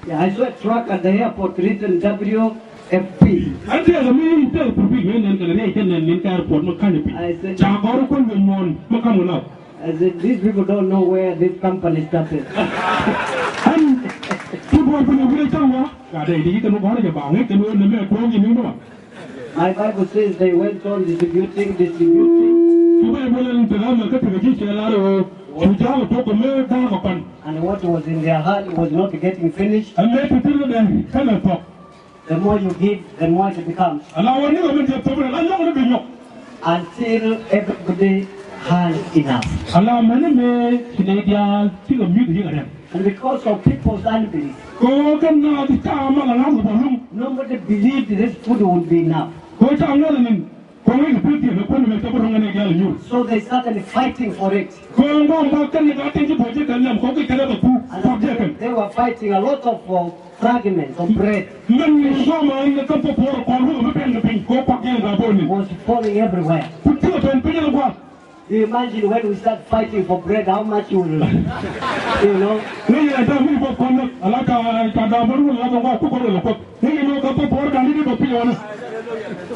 Yeah, I saw a truck at the airport written WFP. I said, these people don't know where this company started. My Bible says they went on distributing. And what was in their heart was not getting finished. The more you give, the more it becomes. Until everybody has enough. And because of people's unbelief, nobody believed this food would be enough. So they started fighting for it. And they were fighting a lot of fragments of bread. It was falling everywhere. You imagine when we start fighting for bread, how much you will, you know.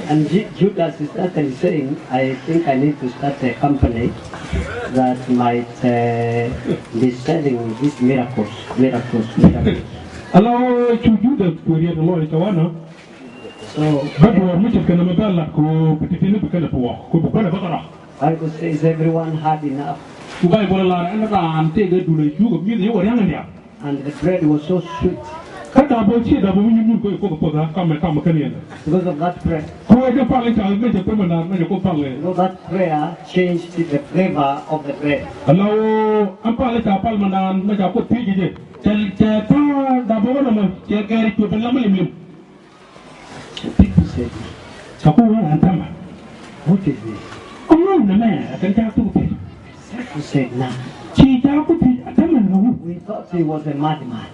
And Judas started saying, I think I need to start a company that might be selling these miracles. Hello, Judas, Bible says everyone had enough. And the bread was so sweet. Because of that prayer. That prayer changed the flavor of the bread. People said, what is this? Disciples said, nah. We thought he was a madman.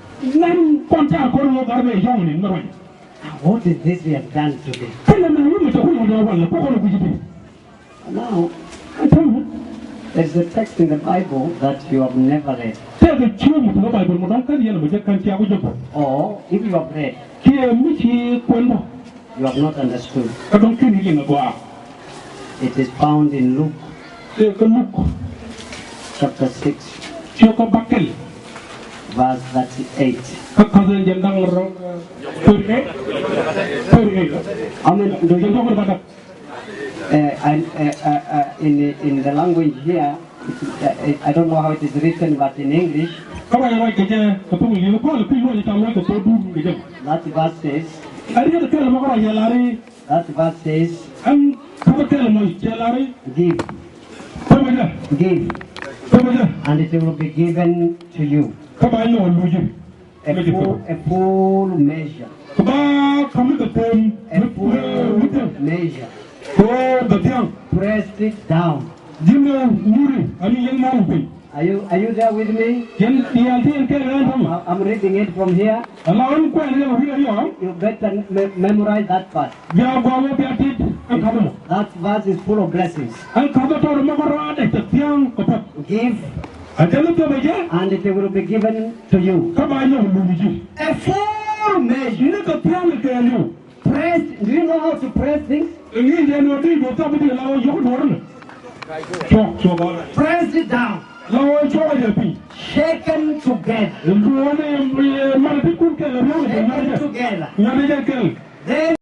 What is this we have done today? Now, there's a text in the Bible that you have never read. Or, if you have read, you have not understood. It is found in Luke chapter 6, verse 38. In the language here, I don't know how it is written, but in English, that verse says, give, and it will be given to you. A full measure. A full measure. Pressed it down. Are you there with me? I'm reading it from here. You better memorize that part. That verse is full of blessings. Give, and it will be given to you. A full measure. Press. Do you know how to press things? Press it down. Shaken together. Shaken together. Then